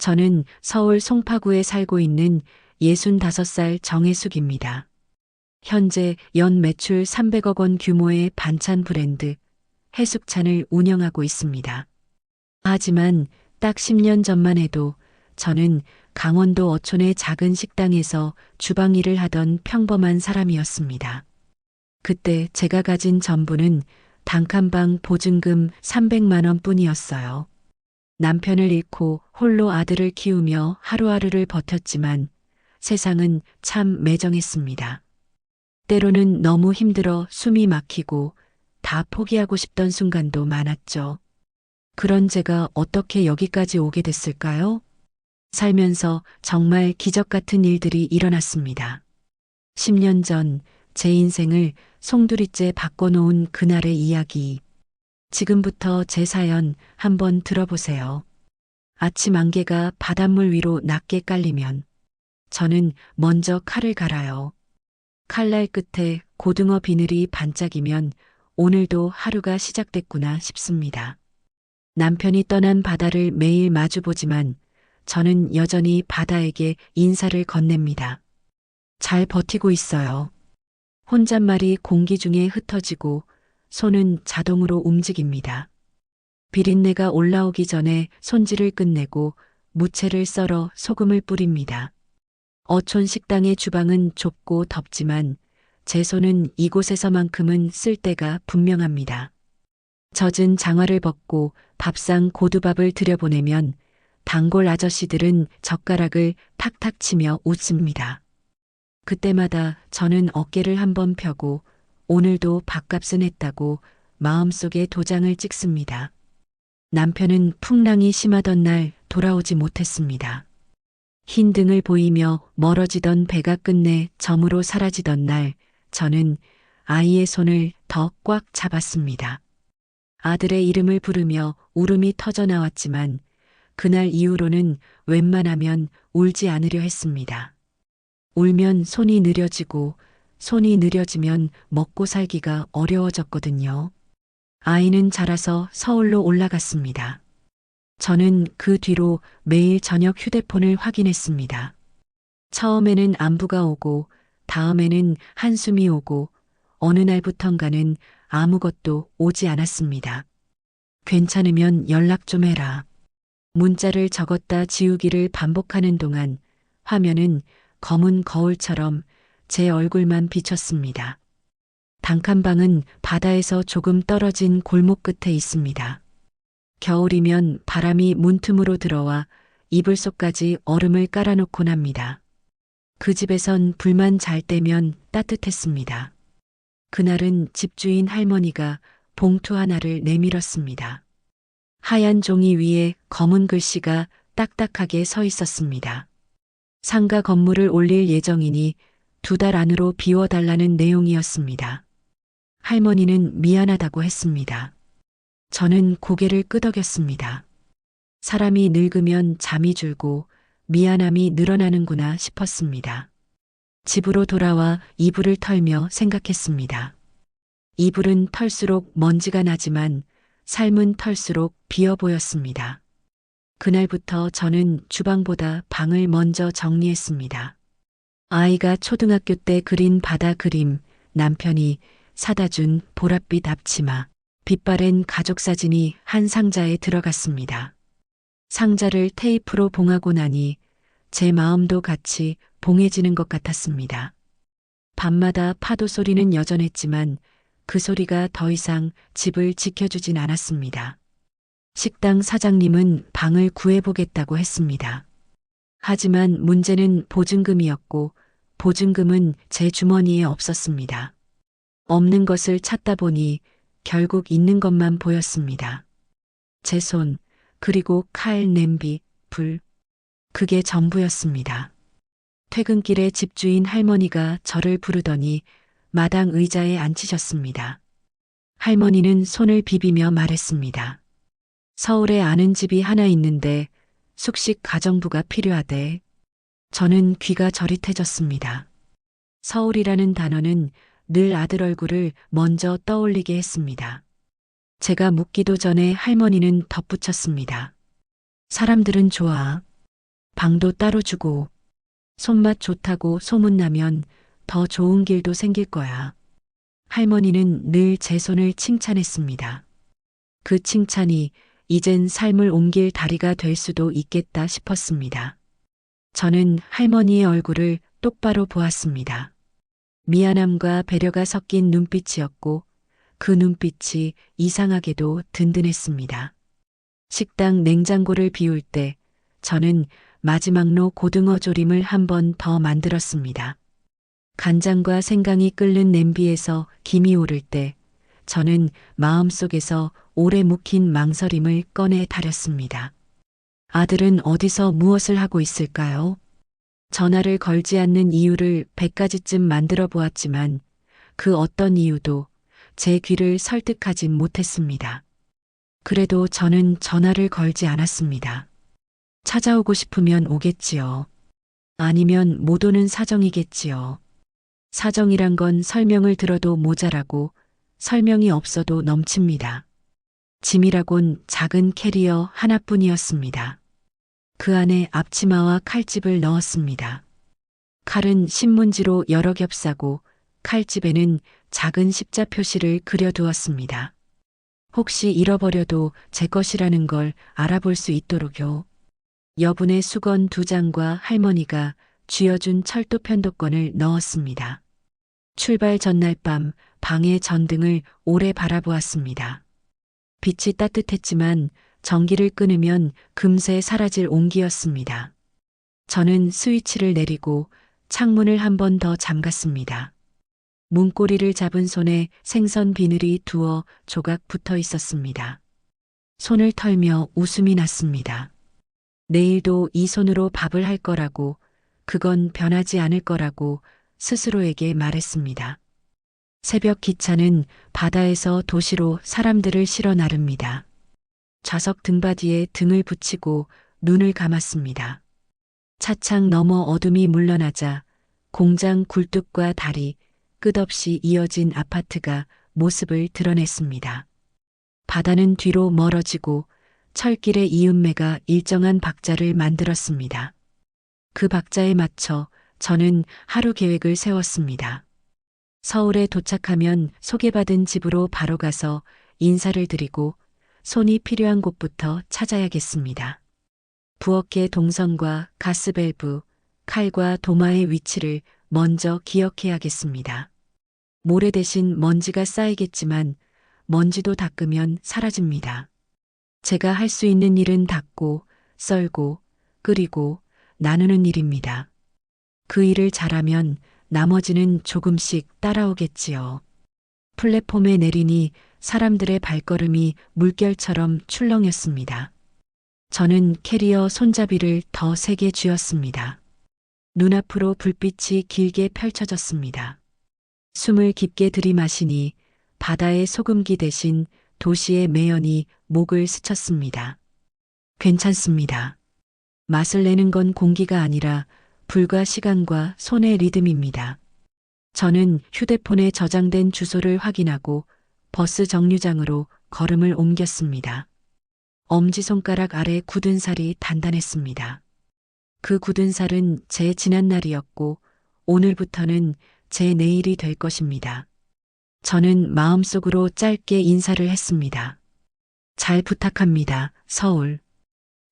저는 서울 송파구에 살고 있는 65살 정혜숙입니다. 현재 연 매출 300억 원 규모의 반찬 브랜드 해숙찬을 운영하고 있습니다. 하지만 딱 10년 전만 해도 저는 강원도 어촌의 작은 식당에서 주방 일을 하던 평범한 사람이었습니다. 그때 제가 가진 전부는 단칸방 보증금 300만 원 뿐이었어요. 남편을 잃고 홀로 아들을 키우며 하루하루를 버텼지만 세상은 참 매정했습니다. 때로는 너무 힘들어 숨이 막히고 다 포기하고 싶던 순간도 많았죠. 그런 제가 어떻게 여기까지 오게 됐을까요? 살면서 정말 기적 같은 일들이 일어났습니다. 10년 전 제 인생을 송두리째 바꿔놓은 그날의 이야기. 지금부터 제 사연 한번 들어보세요. 아침 안개가 바닷물 위로 낮게 깔리면 저는 먼저 칼을 갈아요. 칼날 끝에 고등어 비늘이 반짝이면 오늘도 하루가 시작됐구나 싶습니다. 남편이 떠난 바다를 매일 마주보지만 저는 여전히 바다에게 인사를 건넵니다. 잘 버티고 있어요. 혼잣말이 공기 중에 흩어지고 손은 자동으로 움직입니다. 비린내가 올라오기 전에 손질을 끝내고 무채를 썰어 소금을 뿌립니다. 어촌 식당의 주방은 좁고 덥지만 제 손은 이곳에서만큼은 쓸 데가 분명합니다. 젖은 장화를 벗고 밥상 고두밥을 들여보내면 단골 아저씨들은 젓가락을 탁탁 치며 웃습니다. 그때마다 저는 어깨를 한번 펴고 오늘도 밥값은 했다고 마음속에 도장을 찍습니다. 남편은 풍랑이 심하던 날 돌아오지 못했습니다. 흰 등을 보이며 멀어지던 배가 끝내 점으로 사라지던 날 저는 아이의 손을 더 꽉 잡았습니다. 아들의 이름을 부르며 울음이 터져 나왔지만 그날 이후로는 웬만하면 울지 않으려 했습니다. 울면 손이 느려지고 손이 느려지면 먹고 살기가 어려워졌거든요. 아이는 자라서 서울로 올라갔습니다. 저는 그 뒤로 매일 저녁 휴대폰을 확인했습니다. 처음에는 안부가 오고 다음에는 한숨이 오고 어느 날부턴가는 아무것도 오지 않았습니다. 괜찮으면 연락 좀 해라. 문자를 적었다 지우기를 반복하는 동안 화면은 검은 거울처럼 제 얼굴만 비쳤습니다. 단칸방은 바다에서 조금 떨어진 골목 끝에 있습니다. 겨울이면 바람이 문틈으로 들어와 이불 속까지 얼음을 깔아놓곤 합니다. 그 집에선 불만 잘 때면 따뜻했습니다. 그날은 집주인 할머니가 봉투 하나를 내밀었습니다. 하얀 종이 위에 검은 글씨가 딱딱하게 서 있었습니다. 상가 건물을 올릴 예정이니 2달 안으로 비워달라는 내용이었습니다. 할머니는 미안하다고 했습니다. 저는 고개를 끄덕였습니다. 사람이 늙으면 잠이 줄고 미안함이 늘어나는구나 싶었습니다. 집으로 돌아와 이불을 털며 생각했습니다. 이불은 털수록 먼지가 나지만 삶은 털수록 비어 보였습니다. 그날부터 저는 주방보다 방을 먼저 정리했습니다. 아이가 초등학교 때 그린 바다 그림, 남편이 사다 준 보랏빛 앞치마, 빛바랜 가족 사진이 한 상자에 들어갔습니다. 상자를 테이프로 봉하고 나니 제 마음도 같이 봉해지는 것 같았습니다. 밤마다 파도 소리는 여전했지만 그 소리가 더 이상 집을 지켜주진 않았습니다. 식당 사장님은 방을 구해보겠다고 했습니다. 하지만 문제는 보증금이었고 보증금은 제 주머니에 없었습니다. 없는 것을 찾다 보니 결국 있는 것만 보였습니다. 제 손, 그리고 칼, 냄비, 불. 그게 전부였습니다. 퇴근길에 집주인 할머니가 저를 부르더니 마당 의자에 앉히셨습니다. 할머니는 손을 비비며 말했습니다. 서울에 아는 집이 하나 있는데 숙식 가정부가 필요하대. 저는 귀가 저릿해졌습니다. 서울이라는 단어는 늘 아들 얼굴을 먼저 떠올리게 했습니다. 제가 묻기도 전에 할머니는 덧붙였습니다. 사람들은 좋아. 방도 따로 주고 손맛 좋다고 소문나면 더 좋은 길도 생길 거야. 할머니는 늘 제 손을 칭찬했습니다. 그 칭찬이 이젠 삶을 옮길 다리가 될 수도 있겠다 싶었습니다. 저는 할머니의 얼굴을 똑바로 보았습니다. 미안함과 배려가 섞인 눈빛이었고 그 눈빛이 이상하게도 든든했습니다. 식당 냉장고를 비울 때 저는 마지막로 고등어 조림을 한 번 더 만들었습니다. 간장과 생강이 끓는 냄비에서 김이 오를 때 저는 마음속에서 오래 묵힌 망설임을 꺼내 다렸습니다. 아들은 어디서 무엇을 하고 있을까요? 전화를 걸지 않는 이유를 100가지쯤 만들어 보았지만 그 어떤 이유도 제 귀를 설득하진 못했습니다. 그래도 저는 전화를 걸지 않았습니다. 찾아오고 싶으면 오겠지요. 아니면 못 오는 사정이겠지요. 사정이란 건 설명을 들어도 모자라고 설명이 없어도 넘칩니다. 짐이라곤 작은 캐리어 하나뿐이었습니다. 그 안에 앞치마와 칼집을 넣었습니다. 칼은 신문지로 여러 겹 싸고 칼집에는 작은 십자 표시를 그려두었습니다. 혹시 잃어버려도 제 것이라는 걸 알아볼 수 있도록요. 여분의 수건 2장과 할머니가 쥐어준 철도 편도권을 넣었습니다. 출발 전날 밤 방의 전등을 오래 바라보았습니다. 빛이 따뜻했지만 전기를 끊으면 금세 사라질 온기였습니다. 저는 스위치를 내리고 창문을 한 번 더 잠갔습니다. 문고리를 잡은 손에 생선 비늘이 두어 조각 붙어 있었습니다. 손을 털며 웃음이 났습니다. 내일도 이 손으로 밥을 할 거라고, 그건 변하지 않을 거라고 스스로에게 말했습니다. 새벽 기차는 바다에서 도시로 사람들을 실어 나릅니다. 좌석 등받이에 등을 붙이고 눈을 감았습니다. 차창 너머 어둠이 물러나자 공장 굴뚝과 다리, 끝없이 이어진 아파트가 모습을 드러냈습니다. 바다는 뒤로 멀어지고 철길의 이음매가 일정한 박자를 만들었습니다. 그 박자에 맞춰 저는 하루 계획을 세웠습니다. 서울에 도착하면 소개받은 집으로 바로 가서 인사를 드리고 손이 필요한 곳부터 찾아야겠습니다. 부엌의 동선과 가스밸브, 칼과 도마의 위치를 먼저 기억해야겠습니다. 모래 대신 먼지가 쌓이겠지만 먼지도 닦으면 사라집니다. 제가 할 수 있는 일은 닦고, 썰고, 끓이고, 나누는 일입니다. 그 일을 잘하면 나머지는 조금씩 따라오겠지요. 플랫폼에 내리니 사람들의 발걸음이 물결처럼 출렁였습니다. 저는 캐리어 손잡이를 더 세게 쥐었습니다. 눈앞으로 불빛이 길게 펼쳐졌습니다. 숨을 깊게 들이마시니 바다의 소금기 대신 도시의 매연이 목을 스쳤습니다. 괜찮습니다. 맛을 내는 건 공기가 아니라 불과 시간과 손의 리듬입니다. 저는 휴대폰에 저장된 주소를 확인하고 버스 정류장으로 걸음을 옮겼습니다. 엄지손가락 아래 굳은 살이 단단했습니다. 그 굳은 살은 제 지난날이었고 오늘부터는 제 내일이 될 것입니다. 저는 마음속으로 짧게 인사를 했습니다. 잘 부탁합니다, 서울.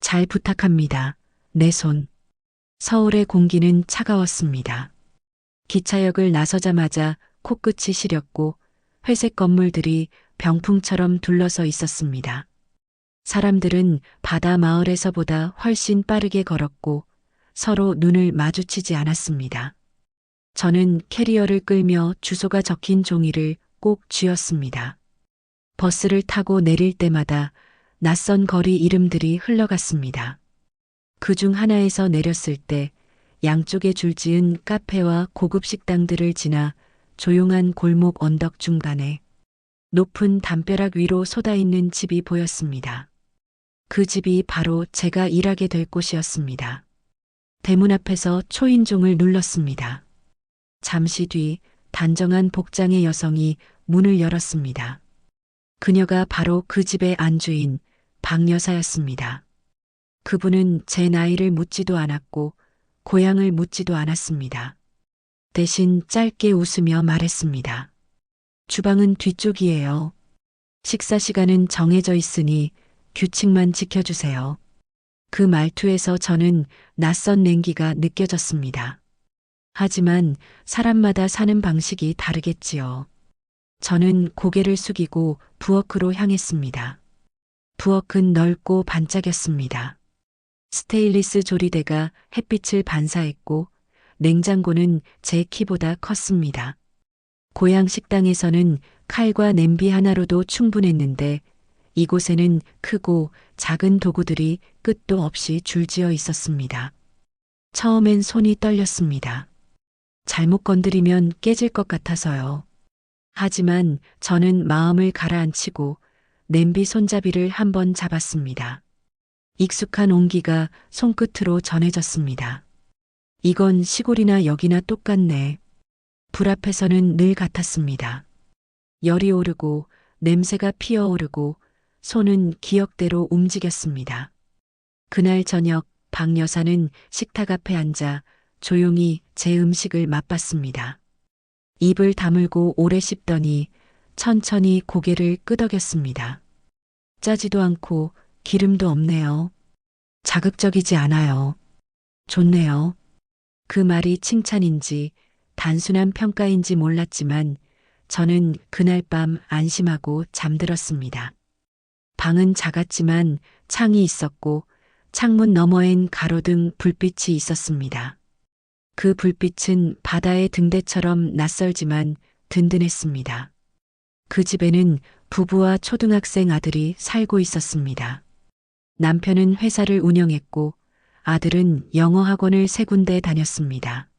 잘 부탁합니다, 내 손. 서울의 공기는 차가웠습니다. 기차역을 나서자마자 코끝이 시렸고 회색 건물들이 병풍처럼 둘러서 있었습니다. 사람들은 바다 마을에서보다 훨씬 빠르게 걸었고 서로 눈을 마주치지 않았습니다. 저는 캐리어를 끌며 주소가 적힌 종이를 꼭 쥐었습니다. 버스를 타고 내릴 때마다 낯선 거리 이름들이 흘러갔습니다. 그중 하나에서 내렸을 때 양쪽에 줄지은 카페와 고급 식당들을 지나 조용한 골목 언덕 중간에 높은 담벼락 위로 쏟아있는 집이 보였습니다. 그 집이 바로 제가 일하게 될 곳이었습니다. 대문 앞에서 초인종을 눌렀습니다. 잠시 뒤 단정한 복장의 여성이 문을 열었습니다. 그녀가 바로 그 집의 안주인 박 여사였습니다. 그분은 제 나이를 묻지도 않았고 고향을 묻지도 않았습니다. 대신 짧게 웃으며 말했습니다. 주방은 뒤쪽이에요. 식사 시간은 정해져 있으니 규칙만 지켜주세요. 그 말투에서 저는 낯선 냉기가 느껴졌습니다. 하지만 사람마다 사는 방식이 다르겠지요. 저는 고개를 숙이고 부엌으로 향했습니다. 부엌은 넓고 반짝였습니다. 스테인리스 조리대가 햇빛을 반사했고 냉장고는 제 키보다 컸습니다. 고향 식당에서는 칼과 냄비 하나로도 충분했는데 이곳에는 크고 작은 도구들이 끝도 없이 줄지어 있었습니다. 처음엔 손이 떨렸습니다. 잘못 건드리면 깨질 것 같아서요. 하지만 저는 마음을 가라앉히고 냄비 손잡이를 한번 잡았습니다. 익숙한 온기가 손끝으로 전해졌습니다. 이건 시골이나 여기나 똑같네. 불 앞에서는 늘 같았습니다. 열이 오르고 냄새가 피어오르고 손은 기억대로 움직였습니다. 그날 저녁 박 여사는 식탁 앞에 앉아 조용히 제 음식을 맛봤습니다. 입을 다물고 오래 씹더니 천천히 고개를 끄덕였습니다. 짜지도 않고 기름도 없네요. 자극적이지 않아요. 좋네요. 그 말이 칭찬인지 단순한 평가인지 몰랐지만 저는 그날 밤 안심하고 잠들었습니다. 방은 작았지만 창이 있었고 창문 너머엔 가로등 불빛이 있었습니다. 그 불빛은 바다의 등대처럼 낯설지만 든든했습니다. 그 집에는 부부와 초등학생 아들이 살고 있었습니다. 남편은 회사를 운영했고 아들은 영어 학원을 3군데 다녔습니다.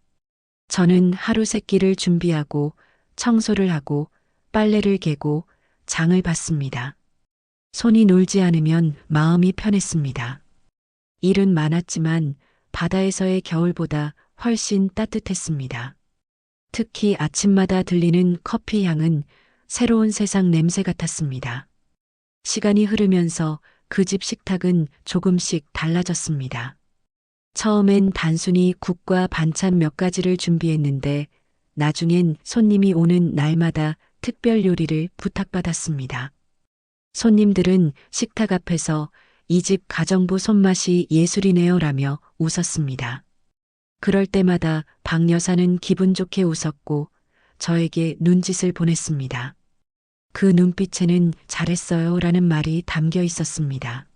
저는 하루 세끼를 준비하고 청소를 하고 빨래를 개고 장을 봤습니다. 손이 놀지 않으면 마음이 편했습니다. 일은 많았지만 바다에서의 겨울보다 훨씬 따뜻했습니다. 특히 아침마다 들리는 커피 향은 새로운 세상 냄새 같았습니다. 시간이 흐르면서 그 집 식탁은 조금씩 달라졌습니다. 처음엔 단순히 국과 반찬 몇 가지를 준비했는데 나중엔 손님이 오는 날마다 특별 요리를 부탁받았습니다. 손님들은 식탁 앞에서 이 집 가정부 손맛이 예술이네요라며 웃었습니다. 그럴 때마다 박 여사는 기분 좋게 웃었고 저에게 눈짓을 보냈습니다. 그 눈빛에는 잘했어요라는 말이 담겨 있었습니다.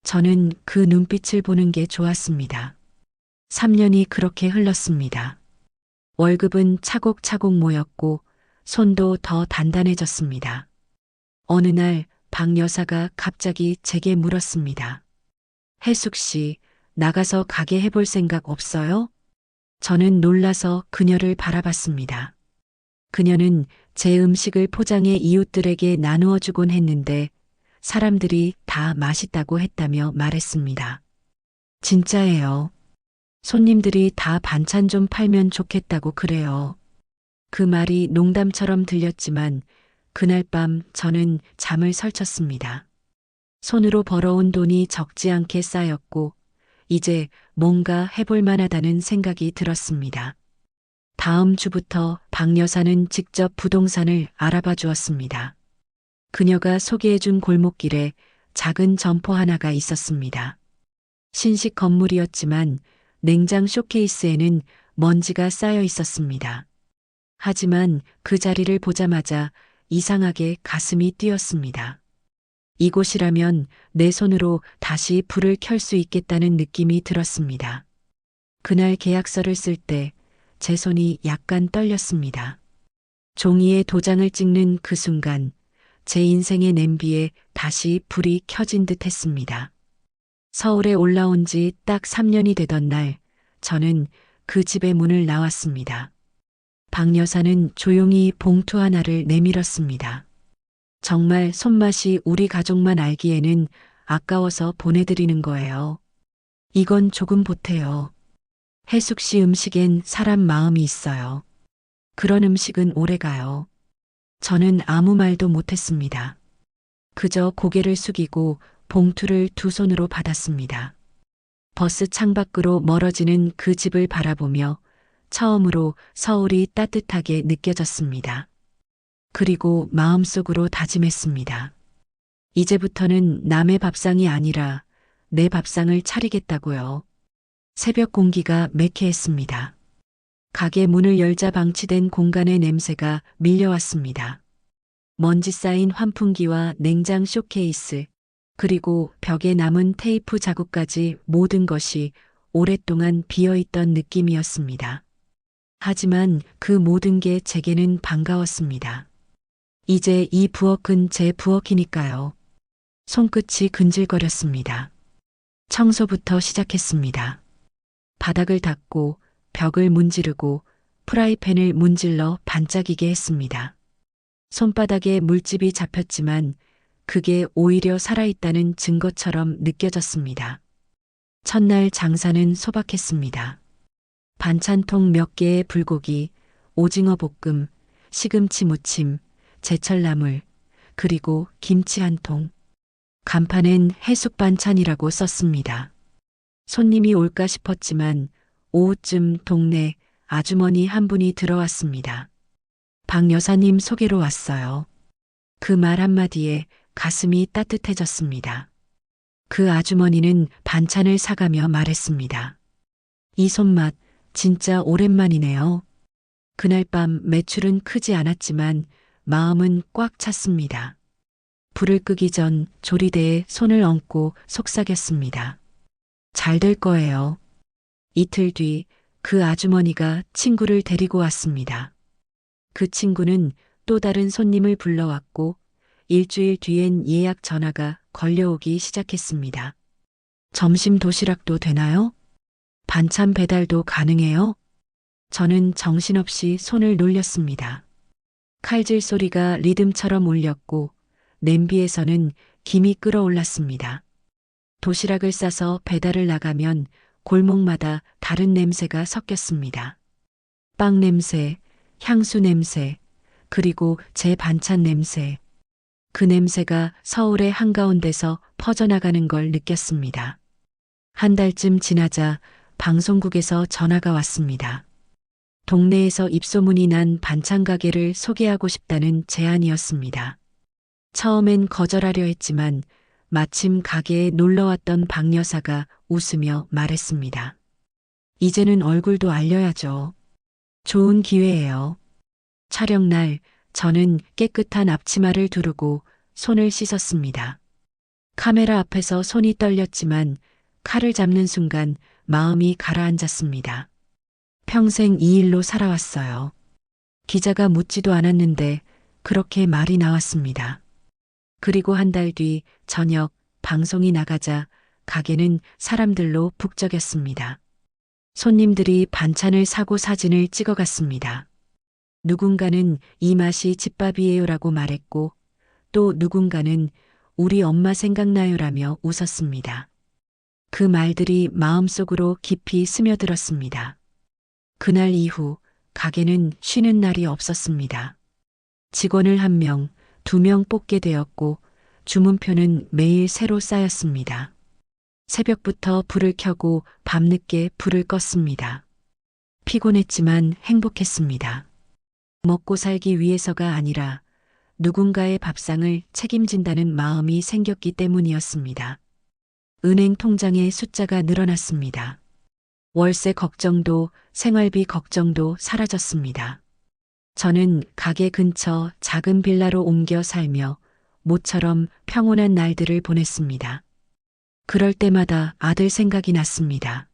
저는 그 눈빛을 보는 게 좋았습니다. 3년이 그렇게 흘렀습니다. 월급은 차곡차곡 모였고 손도 더 단단해졌습니다. 어느 날 박 여사가 갑자기 제게 물었습니다. 혜숙 씨, 나가서 가게 해볼 생각 없어요? 저는 놀라서 그녀를 바라봤습니다. 그녀는 제 음식을 포장해 이웃들에게 나누어 주곤 했는데 사람들이 다 맛있다고 했다며 말했습니다. 진짜예요. 손님들이 다 반찬 좀 팔면 좋겠다고 그래요. 그 말이 농담처럼 들렸지만 그날 밤 저는 잠을 설쳤습니다. 손으로 벌어온 돈이 적지 않게 쌓였고 이제 뭔가 해볼 만하다는 생각이 들었습니다. 다음 주부터 박 여사는 직접 부동산을 알아봐 주었습니다. 그녀가 소개해준 골목길에 작은 점포 하나가 있었습니다. 신식 건물이었지만 냉장 쇼케이스에는 먼지가 쌓여 있었습니다. 하지만 그 자리를 보자마자 이상하게 가슴이 뛰었습니다. 이곳이라면 내 손으로 다시 불을 켤 수 있겠다는 느낌이 들었습니다. 그날 계약서를 쓸 때 제 손이 약간 떨렸습니다. 종이에 도장을 찍는 그 순간 제 인생의 냄비에 다시 불이 켜진 듯 했습니다. 서울에 올라온 지 딱 3년이 되던 날 저는 그 집의 문을 나왔습니다. 박 여사는 조용히 봉투 하나를 내밀었습니다. 정말 손맛이 우리 가족만 알기에는 아까워서 보내드리는 거예요. 이건 조금 보태요. 혜숙 씨 음식엔 사람 마음이 있어요. 그런 음식은 오래가요. 저는 아무 말도 못했습니다. 그저 고개를 숙이고 봉투를 두 손으로 받았습니다. 버스 창밖으로 멀어지는 그 집을 바라보며 처음으로 서울이 따뜻하게 느껴졌습니다. 그리고 마음속으로 다짐했습니다. 이제부터는 남의 밥상이 아니라 내 밥상을 차리겠다고요. 새벽 공기가 매캐했습니다. 가게 문을 열자 방치된 공간의 냄새가 밀려왔습니다. 먼지 쌓인 환풍기와 냉장 쇼케이스, 그리고 벽에 남은 테이프 자국까지 모든 것이 오랫동안 비어있던 느낌이었습니다. 하지만 그 모든 게 제게는 반가웠습니다. 이제 이 부엌은 제 부엌이니까요. 손끝이 근질거렸습니다. 청소부터 시작했습니다. 바닥을 닦고 벽을 문지르고 프라이팬을 문질러 반짝이게 했습니다. 손바닥에 물집이 잡혔지만 그게 오히려 살아있다는 증거처럼 느껴졌습니다. 첫날 장사는 소박했습니다. 반찬통 몇 개의 불고기, 오징어 볶음, 시금치 무침, 제철나물, 그리고 김치 한 통. 간판엔 해숙 반찬이라고 썼습니다. 손님이 올까 싶었지만 오후쯤 동네 아주머니 한 분이 들어왔습니다. 박 여사님 소개로 왔어요. 그 말 한마디에 가슴이 따뜻해졌습니다. 그 아주머니는 반찬을 사가며 말했습니다. 이 손맛 진짜 오랜만이네요. 그날 밤 매출은 크지 않았지만 마음은 꽉 찼습니다. 불을 끄기 전 조리대에 손을 얹고 속삭였습니다. 잘 될 거예요. 이틀 뒤 그 아주머니가 친구를 데리고 왔습니다. 그 친구는 또 다른 손님을 불러왔고 일주일 뒤엔 예약 전화가 걸려오기 시작했습니다. 점심 도시락도 되나요? 반찬 배달도 가능해요? 저는 정신없이 손을 놀렸습니다. 칼질 소리가 리듬처럼 울렸고 냄비에서는 김이 끓어올랐습니다. 도시락을 싸서 배달을 나가면 골목마다 다른 냄새가 섞였습니다. 빵 냄새, 향수 냄새, 그리고 제 반찬 냄새. 그 냄새가 서울의 한가운데서 퍼져나가는 걸 느꼈습니다. 한 달쯤 지나자 방송국에서 전화가 왔습니다. 동네에서 입소문이 난 반찬 가게를 소개하고 싶다는 제안이었습니다. 처음엔 거절하려 했지만 마침 가게에 놀러왔던 박 여사가 웃으며 말했습니다. 이제는 얼굴도 알려야죠. 좋은 기회예요. 촬영날 저는 깨끗한 앞치마를 두르고 손을 씻었습니다. 카메라 앞에서 손이 떨렸지만 칼을 잡는 순간 마음이 가라앉았습니다. 평생 이 일로 살아왔어요. 기자가 묻지도 않았는데 그렇게 말이 나왔습니다. 그리고 한 달 뒤 저녁 방송이 나가자 가게는 사람들로 북적였습니다. 손님들이 반찬을 사고 사진을 찍어갔습니다. 누군가는 이 맛이 집밥이에요라고 말했고 또 누군가는 우리 엄마 생각나요라며 웃었습니다. 그 말들이 마음속으로 깊이 스며들었습니다. 그날 이후 가게는 쉬는 날이 없었습니다. 직원을 1명, 2명 뽑게 되었고 주문표는 매일 새로 쌓였습니다. 새벽부터 불을 켜고 밤늦게 불을 껐습니다. 피곤했지만 행복했습니다. 먹고 살기 위해서가 아니라 누군가의 밥상을 책임진다는 마음이 생겼기 때문이었습니다. 은행 통장에 숫자가 늘어났습니다. 월세 걱정도 생활비 걱정도 사라졌습니다. 저는 가게 근처 작은 빌라로 옮겨 살며 모처럼 평온한 날들을 보냈습니다. 그럴 때마다 아들 생각이 났습니다.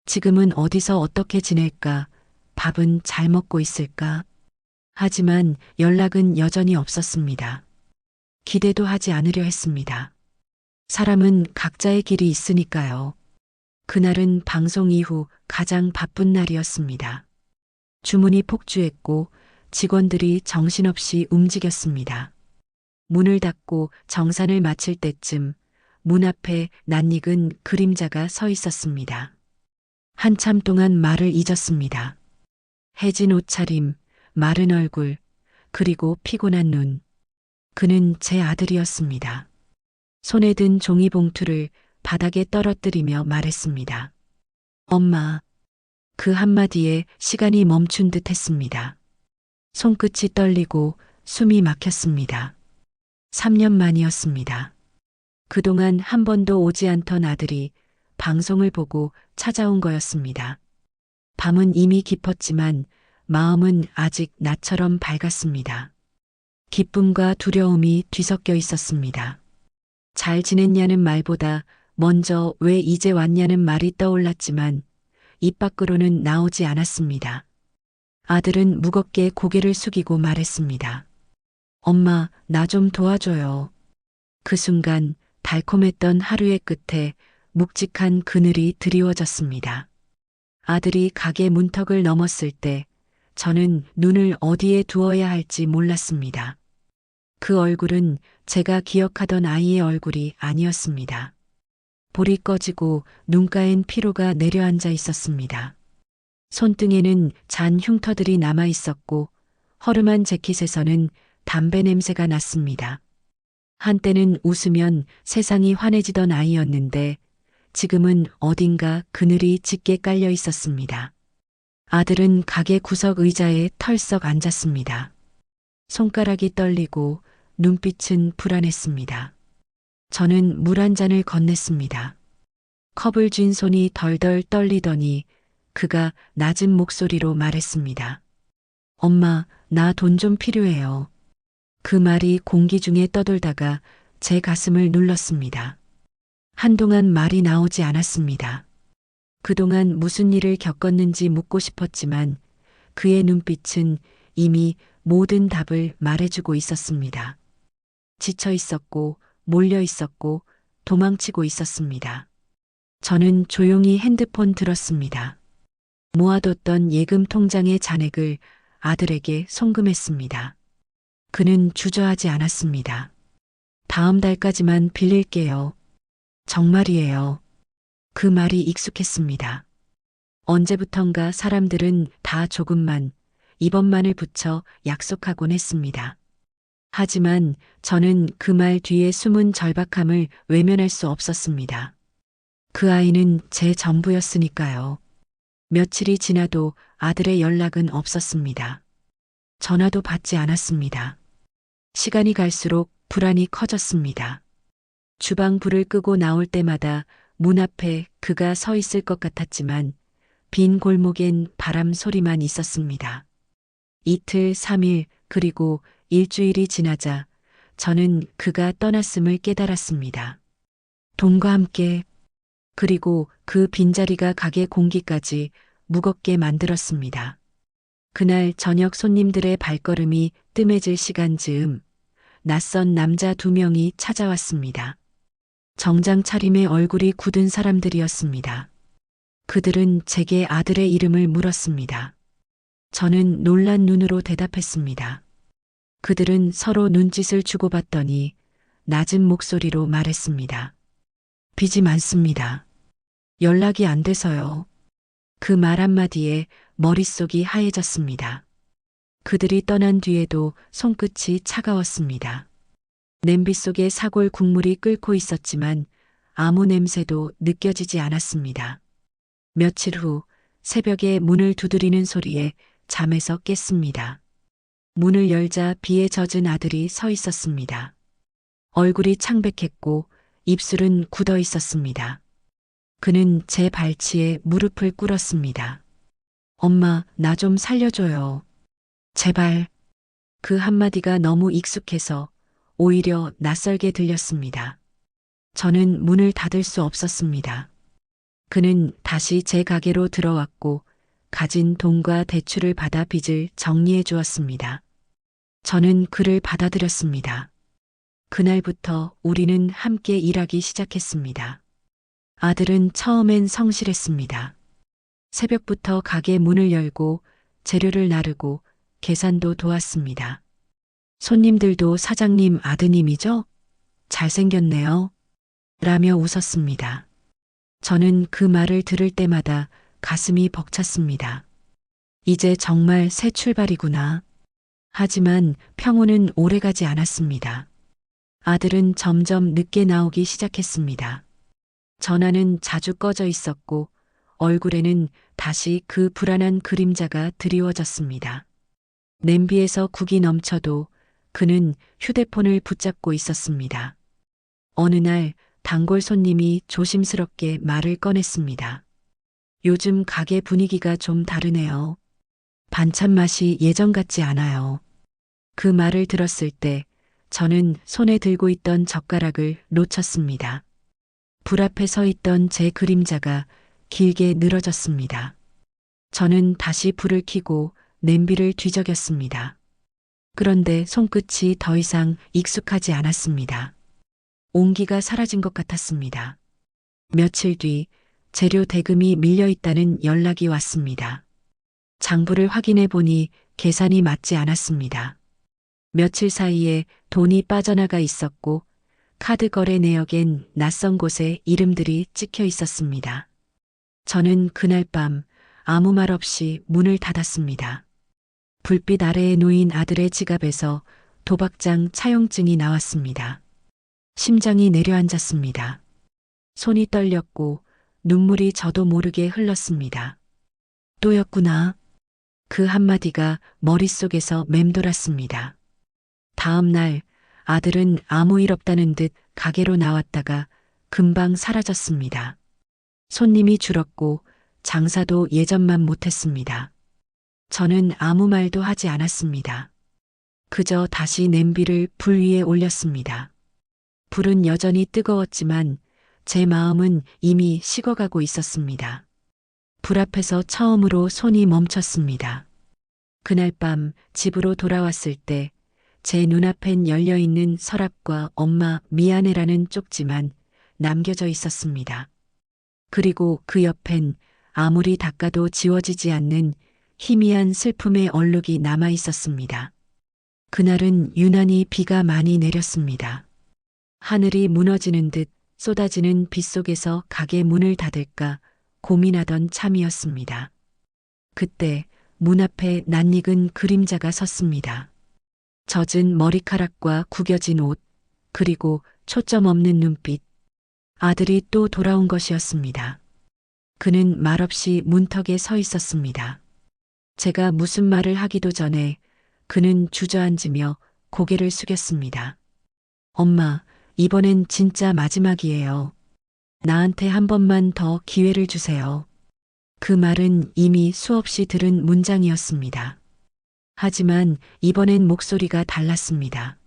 지금은 어디서 어떻게 지낼까? 밥은 잘 먹고 있을까? 하지만 연락은 여전히 없었습니다. 기대도 하지 않으려 했습니다. 사람은 각자의 길이 있으니까요. 그날은 방송 이후 가장 바쁜 날이었습니다. 주문이 폭주했고 직원들이 정신없이 움직였습니다. 문을 닫고 정산을 마칠 때쯤 문 앞에 낯익은 그림자가 서 있었습니다. 한참 동안 말을 잊었습니다. 해진 옷차림, 마른 얼굴, 그리고 피곤한 눈. 그는 제 아들이었습니다. 손에 든 종이봉투를 바닥에 떨어뜨리며 말했습니다. 엄마. 그 한마디에 시간이 멈춘 듯 했습니다. 손끝이 떨리고 숨이 막혔습니다. 3년 만이었습니다. 그동안 한 번도 오지 않던 아들이 방송을 보고 찾아온 거였습니다. 밤은 이미 깊었지만 마음은 아직 낮처럼 밝았습니다. 기쁨과 두려움이 뒤섞여 있었습니다. 잘 지냈냐는 말보다 먼저 왜 이제 왔냐는 말이 떠올랐지만 입 밖으로는 나오지 않았습니다. 아들은 무겁게 고개를 숙이고 말했습니다. 엄마, 나 좀 도와줘요. 그 순간 달콤했던 하루의 끝에 묵직한 그늘이 드리워졌습니다. 아들이 가게 문턱을 넘었을 때 저는 눈을 어디에 두어야 할지 몰랐습니다. 그 얼굴은 제가 기억하던 아이의 얼굴이 아니었습니다. 볼이 꺼지고 눈가엔 피로가 내려앉아 있었습니다. 손등에는 잔 흉터들이 남아 있었고 허름한 재킷에서는 담배 냄새가 났습니다. 한때는 웃으면 세상이 환해지던 아이였는데 지금은 어딘가 그늘이 짙게 깔려 있었습니다. 아들은 가게 구석 의자에 털썩 앉았습니다. 손가락이 떨리고 눈빛은 불안했습니다. 저는 물 한 잔을 건넸습니다. 컵을 쥔 손이 덜덜 떨리더니 그가 낮은 목소리로 말했습니다. 엄마, 나 돈 좀 필요해요. 그 말이 공기 중에 떠돌다가 제 가슴을 눌렀습니다. 한동안 말이 나오지 않았습니다. 그동안 무슨 일을 겪었는지 묻고 싶었지만 그의 눈빛은 이미 모든 답을 말해주고 있었습니다. 지쳐 있었고 몰려 있었고 도망치고 있었습니다. 저는 조용히 핸드폰 들었습니다. 모아뒀던 예금 통장의 잔액을 아들에게 송금했습니다. 그는 주저하지 않았습니다. 다음 달까지만 빌릴게요. 정말이에요. 그 말이 익숙했습니다. 언제부턴가 사람들은 다 조금만, 이번만을 붙여 약속하곤 했습니다. 하지만 저는 그 말 뒤에 숨은 절박함을 외면할 수 없었습니다. 그 아이는 제 전부였으니까요. 며칠이 지나도 아들의 연락은 없었습니다. 전화도 받지 않았습니다. 시간이 갈수록 불안이 커졌습니다. 주방 불을 끄고 나올 때마다 문 앞에 그가 서 있을 것 같았지만 빈 골목엔 바람 소리만 있었습니다. 이틀, 3일, 그리고 일주일이 지나자 저는 그가 떠났음을 깨달았습니다. 돈과 함께, 그리고 그 빈자리가 가게 공기까지 무겁게 만들었습니다. 그날 저녁 손님들의 발걸음이 뜸해질 시간 즈음 낯선 남자 2명이 찾아왔습니다. 정장 차림의 얼굴이 굳은 사람들이었습니다. 그들은 제게 아들의 이름을 물었습니다. 저는 놀란 눈으로 대답했습니다. 그들은 서로 눈짓을 주고받더니 낮은 목소리로 말했습니다. 빚이 많습니다. 연락이 안 돼서요. 그 말 한마디에 머릿속이 하얘졌습니다. 그들이 떠난 뒤에도 손끝이 차가웠습니다. 냄비 속에 사골 국물이 끓고 있었지만 아무 냄새도 느껴지지 않았습니다. 며칠 후 새벽에 문을 두드리는 소리에 잠에서 깼습니다. 문을 열자 비에 젖은 아들이 서 있었습니다. 얼굴이 창백했고 입술은 굳어 있었습니다. 그는 제 발치에 무릎을 꿇었습니다. 엄마, 나 좀 살려줘요. 제발. 그 한마디가 너무 익숙해서 오히려 낯설게 들렸습니다. 저는 문을 닫을 수 없었습니다. 그는 다시 제 가게로 들어왔고 가진 돈과 대출을 받아 빚을 정리해 주었습니다. 저는 그를 받아들였습니다. 그날부터 우리는 함께 일하기 시작했습니다. 아들은 처음엔 성실했습니다. 새벽부터 가게 문을 열고 재료를 나르고 계산도 도왔습니다. 손님들도 사장님 아드님이죠? 잘생겼네요. 라며 웃었습니다. 저는 그 말을 들을 때마다 가슴이 벅찼습니다. 이제 정말 새 출발이구나. 하지만 평온은 오래가지 않았습니다. 아들은 점점 늦게 나오기 시작했습니다. 전화는 자주 꺼져 있었고 얼굴에는 다시 그 불안한 그림자가 드리워졌습니다. 냄비에서 국이 넘쳐도 그는 휴대폰을 붙잡고 있었습니다. 어느 날 단골 손님이 조심스럽게 말을 꺼냈습니다. 요즘 가게 분위기가 좀 다르네요. 반찬 맛이 예전 같지 않아요. 그 말을 들었을 때 저는 손에 들고 있던 젓가락을 놓쳤습니다. 불 앞에 서 있던 제 그림자가 길게 늘어졌습니다. 저는 다시 불을 켜고 냄비를 뒤적였습니다. 그런데 손끝이 더 이상 익숙하지 않았습니다. 온기가 사라진 것 같았습니다. 며칠 뒤 재료 대금이 밀려 있다는 연락이 왔습니다. 장부를 확인해 보니 계산이 맞지 않았습니다. 며칠 사이에 돈이 빠져나가 있었고 카드 거래 내역엔 낯선 곳에 이름들이 찍혀 있었습니다. 저는 그날 밤 아무 말 없이 문을 닫았습니다. 불빛 아래에 놓인 아들의 지갑에서 도박장 차용증이 나왔습니다. 심장이 내려앉았습니다. 손이 떨렸고 눈물이 저도 모르게 흘렀습니다. 또였구나. 그 한마디가 머릿속에서 맴돌았습니다. 다음 날 아들은 아무 일 없다는 듯 가게로 나왔다가 금방 사라졌습니다. 손님이 줄었고 장사도 예전만 못했습니다. 저는 아무 말도 하지 않았습니다. 그저 다시 냄비를 불 위에 올렸습니다. 불은 여전히 뜨거웠지만 제 마음은 이미 식어가고 있었습니다. 불 앞에서 처음으로 손이 멈췄습니다. 그날 밤 집으로 돌아왔을 때 제 눈앞엔 열려있는 서랍과 엄마 미안해라는 쪽지만 남겨져 있었습니다. 그리고 그 옆엔 아무리 닦아도 지워지지 않는 희미한 슬픔의 얼룩이 남아 있었습니다. 그날은 유난히 비가 많이 내렸습니다. 하늘이 무너지는 듯 쏟아지는 빗 속에서 가게 문을 닫을까 고민하던 참이었습니다. 그때 문 앞에 낯익은 그림자가 섰습니다. 젖은 머리카락과 구겨진 옷, 그리고 초점 없는 눈빛. 아들이 또 돌아온 것이었습니다. 그는 말없이 문턱에 서 있었습니다. 제가 무슨 말을 하기도 전에 그는 주저앉으며 고개를 숙였습니다. 엄마, 이번엔 진짜 마지막이에요. 나한테 한 번만 더 기회를 주세요. 그 말은 이미 수없이 들은 문장이었습니다. 하지만 이번엔 목소리가 달랐습니다.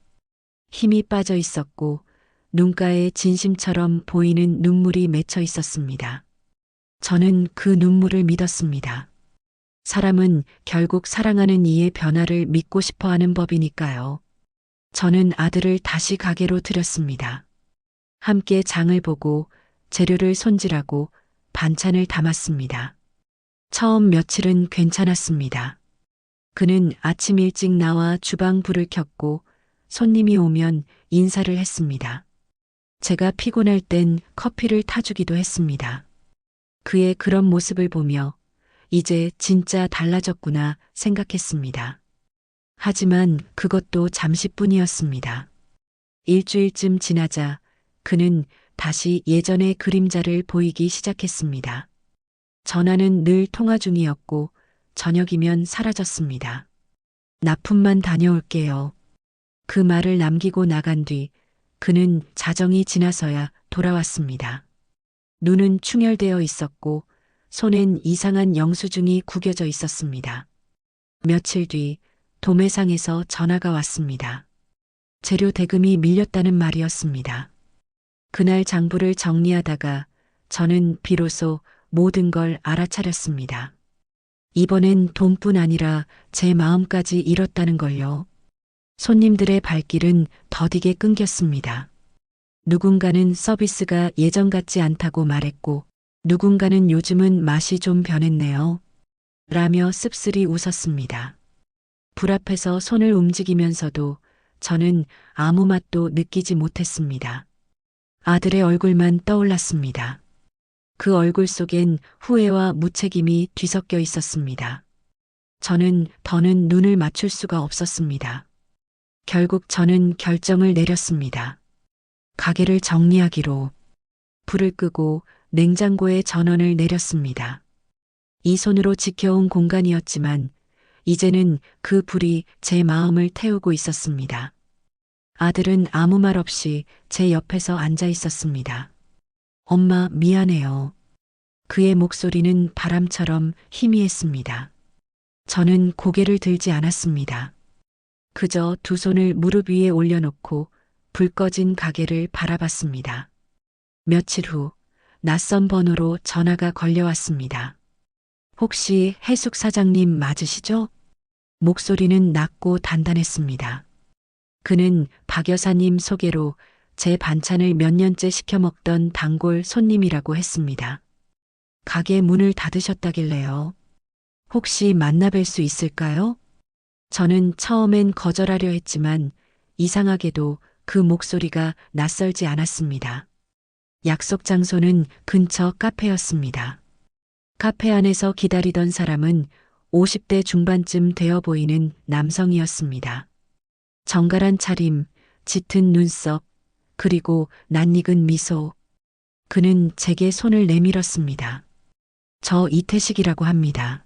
힘이 빠져 있었고 눈가에 진심처럼 보이는 눈물이 맺혀 있었습니다. 저는 그 눈물을 믿었습니다. 사람은 결국 사랑하는 이의 변화를 믿고 싶어 하는 법이니까요. 저는 아들을 다시 가게로 들였습니다. 함께 장을 보고 재료를 손질하고 반찬을 담았습니다. 처음 며칠은 괜찮았습니다. 그는 아침 일찍 나와 주방 불을 켰고 손님이 오면 인사를 했습니다. 제가 피곤할 땐 커피를 타주기도 했습니다. 그의 그런 모습을 보며 이제 진짜 달라졌구나 생각했습니다. 하지만 그것도 잠시뿐이었습니다. 일주일쯤 지나자 그는 다시 예전의 그림자를 보이기 시작했습니다. 전화는 늘 통화 중이었고 저녁이면 사라졌습니다. 납품만 다녀올게요. 그 말을 남기고 나간 뒤 그는 자정이 지나서야 돌아왔습니다. 눈은 충혈되어 있었고 손엔 이상한 영수증이 구겨져 있었습니다. 며칠 뒤 도매상에서 전화가 왔습니다. 재료 대금이 밀렸다는 말이었습니다. 그날 장부를 정리하다가 저는 비로소 모든 걸 알아차렸습니다. 이번엔 돈뿐 아니라 제 마음까지 잃었다는 걸요. 손님들의 발길은 더디게 끊겼습니다. 누군가는 서비스가 예전 같지 않다고 말했고 누군가는 요즘은 맛이 좀 변했네요. 라며 씁쓸히 웃었습니다. 불 앞에서 손을 움직이면서도 저는 아무 맛도 느끼지 못했습니다. 아들의 얼굴만 떠올랐습니다. 그 얼굴 속엔 후회와 무책임이 뒤섞여 있었습니다. 저는 더는 눈을 맞출 수가 없었습니다. 결국 저는 결정을 내렸습니다. 가게를 정리하기로. 불을 끄고 냉장고에 전원을 내렸습니다. 이 손으로 지켜온 공간이었지만 이제는 그 불이 제 마음을 태우고 있었습니다. 아들은 아무 말 없이 제 옆에서 앉아 있었습니다. 엄마, 미안해요. 그의 목소리는 바람처럼 희미했습니다. 저는 고개를 들지 않았습니다. 그저 두 손을 무릎 위에 올려놓고 불 꺼진 가게를 바라봤습니다. 며칠 후 낯선 번호로 전화가 걸려왔습니다. 혹시 해숙 사장님 맞으시죠? 목소리는 낮고 단단했습니다. 그는 박 여사님 소개로 제 반찬을 몇 년째 시켜 먹던 단골 손님이라고 했습니다. 가게 문을 닫으셨다길래요. 혹시 만나 뵐 수 있을까요? 저는 처음엔 거절하려 했지만 이상하게도 그 목소리가 낯설지 않았습니다. 약속 장소는 근처 카페였습니다. 카페 안에서 기다리던 사람은 50대 중반쯤 되어 보이는 남성이었습니다. 정갈한 차림, 짙은 눈썹, 그리고 낯익은 미소. 그는 제게 손을 내밀었습니다. 저 이태식이라고 합니다.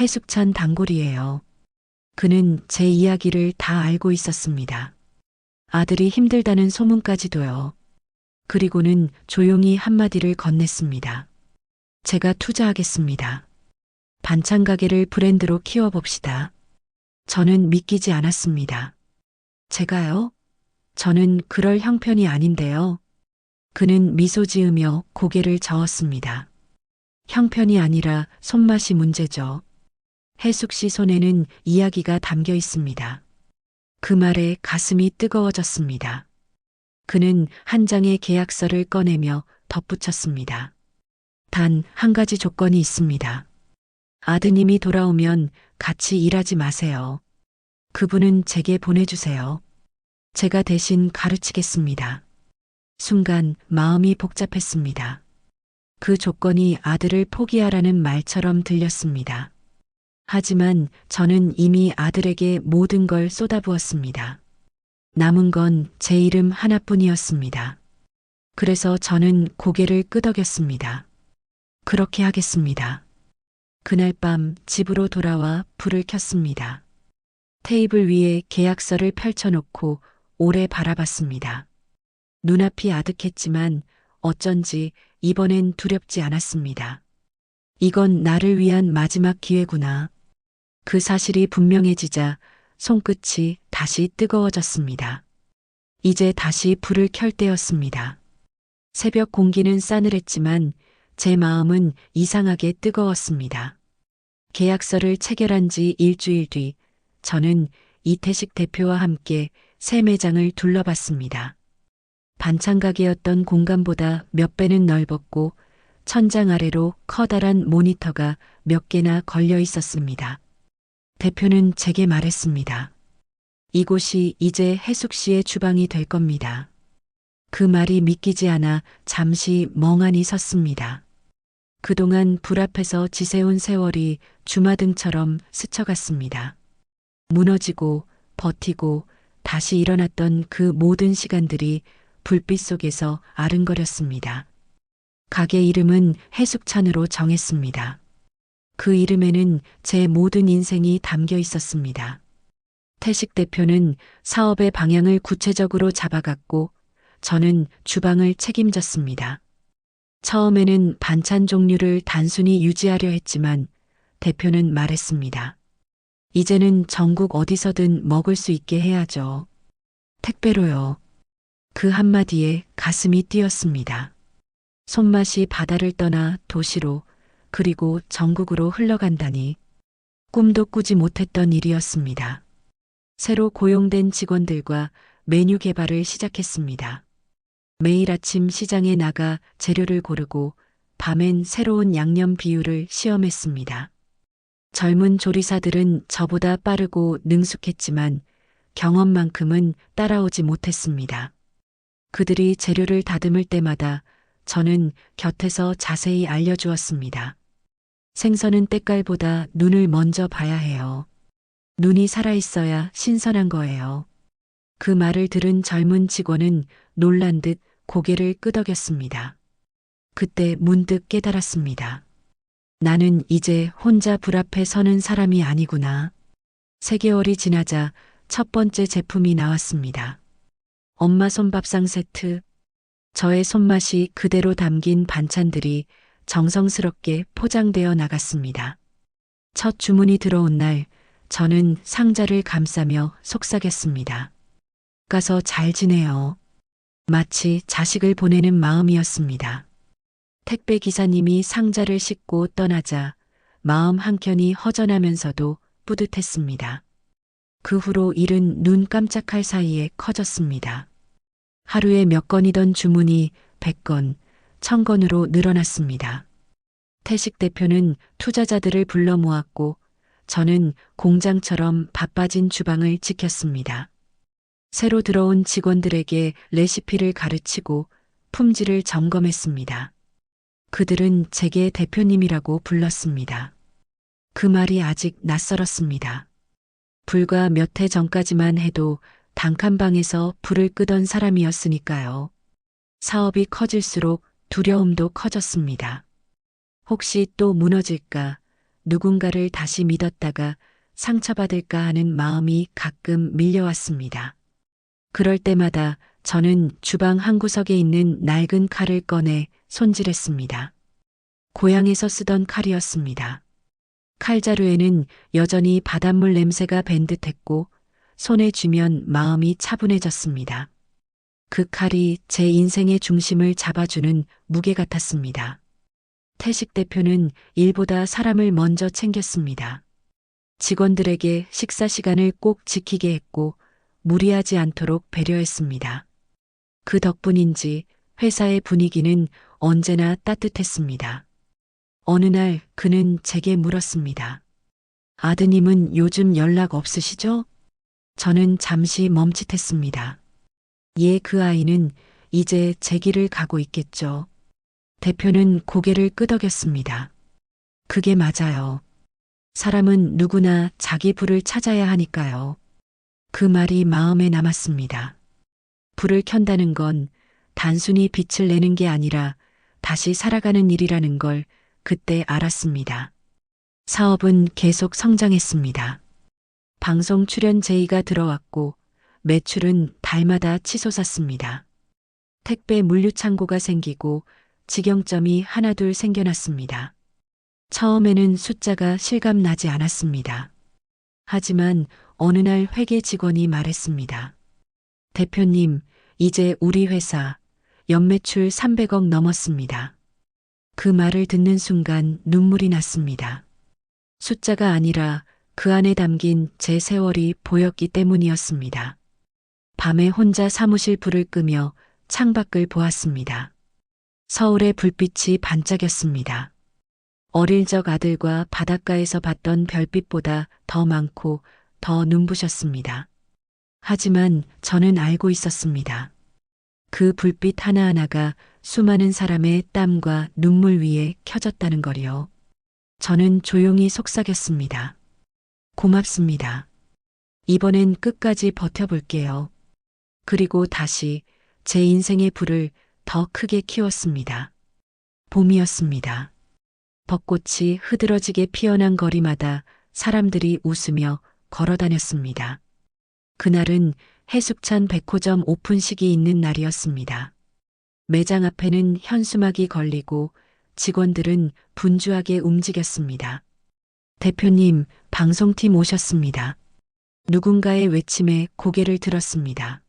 해숙찬 단골이에요. 그는 제 이야기를 다 알고 있었습니다. 아들이 힘들다는 소문까지도요. 그리고는 조용히 한마디를 건넸습니다. 제가 투자하겠습니다. 반찬 가게를 브랜드로 키워봅시다. 저는 믿기지 않았습니다. 제가요? 저는 그럴 형편이 아닌데요. 그는 미소 지으며 고개를 저었습니다. 형편이 아니라 손맛이 문제죠. 해숙 씨 손에는 이야기가 담겨 있습니다. 그 말에 가슴이 뜨거워졌습니다. 그는 한 장의 계약서를 꺼내며 덧붙였습니다. 단 한 가지 조건이 있습니다. 아드님이 돌아오면 같이 일하지 마세요. 그분은 제게 보내주세요. 제가 대신 가르치겠습니다. 순간 마음이 복잡했습니다. 그 조건이 아들을 포기하라는 말처럼 들렸습니다. 하지만 저는 이미 아들에게 모든 걸 쏟아부었습니다. 남은 건 제 이름 하나뿐이었습니다. 그래서 저는 고개를 끄덕였습니다. 그렇게 하겠습니다. 그날 밤 집으로 돌아와 불을 켰습니다. 테이블 위에 계약서를 펼쳐놓고 오래 바라봤습니다. 눈앞이 아득했지만 어쩐지 이번엔 두렵지 않았습니다. 이건 나를 위한 마지막 기회구나. 그 사실이 분명해지자 손끝이 다시 뜨거워졌습니다. 이제 다시 불을 켤 때였습니다. 새벽 공기는 싸늘했지만 제 마음은 이상하게 뜨거웠습니다. 계약서를 체결한 지 일주일 뒤 저는 이태식 대표와 함께 새 매장을 둘러봤습니다. 반찬 가게였던 공간보다 몇 배는 넓었고 천장 아래로 커다란 모니터가 몇 개나 걸려 있었습니다. 대표는 제게 말했습니다. 이곳이 이제 해숙 씨의 주방이 될 겁니다. 그 말이 믿기지 않아 잠시 멍하니 섰습니다. 그동안 불 앞에서 지새운 세월이 주마등처럼 스쳐갔습니다. 무너지고 버티고 다시 일어났던 그 모든 시간들이 불빛 속에서 아른거렸습니다. 가게 이름은 해숙찬으로 정했습니다. 그 이름에는 제 모든 인생이 담겨 있었습니다. 태식 대표는 사업의 방향을 구체적으로 잡아갔고 저는 주방을 책임졌습니다. 처음에는 반찬 종류를 단순히 유지하려 했지만 대표는 말했습니다. 이제는 전국 어디서든 먹을 수 있게 해야죠. 택배로요. 그 한마디에 가슴이 뛰었습니다. 손맛이 바다를 떠나 도시로 그리고 전국으로 흘러간다니 꿈도 꾸지 못했던 일이었습니다. 새로 고용된 직원들과 메뉴 개발을 시작했습니다. 매일 아침 시장에 나가 재료를 고르고 밤엔 새로운 양념 비율을 시험했습니다. 젊은 조리사들은 저보다 빠르고 능숙했지만 경험만큼은 따라오지 못했습니다. 그들이 재료를 다듬을 때마다 저는 곁에서 자세히 알려주었습니다. 생선은 때깔보다 눈을 먼저 봐야 해요. 눈이 살아있어야 신선한 거예요. 그 말을 들은 젊은 직원은 놀란 듯 고개를 끄덕였습니다. 그때 문득 깨달았습니다. 나는 이제 혼자 불 앞에 서는 사람이 아니구나. 3개월이 지나자 첫 번째 제품이 나왔습니다. 엄마 손밥상 세트. 저의 손맛이 그대로 담긴 반찬들이 정성스럽게 포장되어 나갔습니다. 첫 주문이 들어온 날, 저는 상자를 감싸며 속삭였습니다. 가서 잘 지내요. 마치 자식을 보내는 마음이었습니다. 택배 기사님이 상자를 싣고 떠나자 마음 한켠이 허전하면서도 뿌듯했습니다. 그 후로 일은 눈 깜짝할 사이에 커졌습니다. 하루에 몇 건이던 주문이 100건, 1000건으로 늘어났습니다. 태식 대표는 투자자들을 불러 모았고 저는 공장처럼 바빠진 주방을 지켰습니다. 새로 들어온 직원들에게 레시피를 가르치고 품질을 점검했습니다. 그들은 제게 대표님이라고 불렀습니다. 그 말이 아직 낯설었습니다. 불과 몇 해 전까지만 해도 단칸방에서 불을 끄던 사람이었으니까요. 사업이 커질수록 두려움도 커졌습니다. 혹시 또 무너질까, 누군가를 다시 믿었다가 상처받을까 하는 마음이 가끔 밀려왔습니다. 그럴 때마다 저는 주방 한 구석에 있는 낡은 칼을 꺼내 손질했습니다. 고향에서 쓰던 칼이었습니다. 칼자루에는 여전히 바닷물 냄새가 밴 듯했고 손에 쥐면 마음이 차분해졌습니다. 그 칼이 제 인생의 중심을 잡아주는 무게 같았습니다. 태식 대표는 일보다 사람을 먼저 챙겼습니다. 직원들에게 식사 시간을 꼭 지키게 했고 무리하지 않도록 배려했습니다. 그 덕분인지 회사의 분위기는 언제나 따뜻했습니다. 어느 날 그는 제게 물었습니다. 아드님은 요즘 연락 없으시죠? 저는 잠시 멈칫했습니다. 예, 그 아이는 이제 제 길을 가고 있겠죠. 대표는 고개를 끄덕였습니다. 그게 맞아요. 사람은 누구나 자기 불을 찾아야 하니까요. 그 말이 마음에 남았습니다. 불을 켠다는 건 단순히 빛을 내는 게 아니라 다시 살아가는 일이라는 걸 그때 알았습니다. 사업은 계속 성장했습니다. 방송 출연 제의가 들어왔고 매출은 달마다 치솟았습니다. 택배 물류 창고가 생기고 직영점이 하나둘 생겨났습니다. 처음에는 숫자가 실감나지 않았습니다. 하지만 어느 날 회계 직원이 말했습니다. 대표님, 이제 우리 회사 연매출 300억 넘었습니다. 그 말을 듣는 순간 눈물이 났습니다. 숫자가 아니라 그 안에 담긴 제 세월이 보였기 때문이었습니다. 밤에 혼자 사무실 불을 끄며 창밖을 보았습니다. 서울의 불빛이 반짝였습니다. 어릴 적 아들과 바닷가에서 봤던 별빛보다 더 많고 더 눈부셨습니다. 하지만 저는 알고 있었습니다. 그 불빛 하나하나가 수많은 사람의 땀과 눈물 위에 켜졌다는 걸요. 저는 조용히 속삭였습니다. 고맙습니다. 이번엔 끝까지 버텨볼게요. 그리고 다시 제 인생의 불을 더 크게 키웠습니다. 봄이었습니다. 벚꽃이 흐드러지게 피어난 거리마다 사람들이 웃으며 걸어 다녔습니다. 그날은 해숙찬 백호점 오픈식이 있는 날이었습니다. 매장 앞에는 현수막이 걸리고 직원들은 분주하게 움직였습니다. 대표님, 방송팀 오셨습니다. 누군가의 외침에 고개를 들었습니다.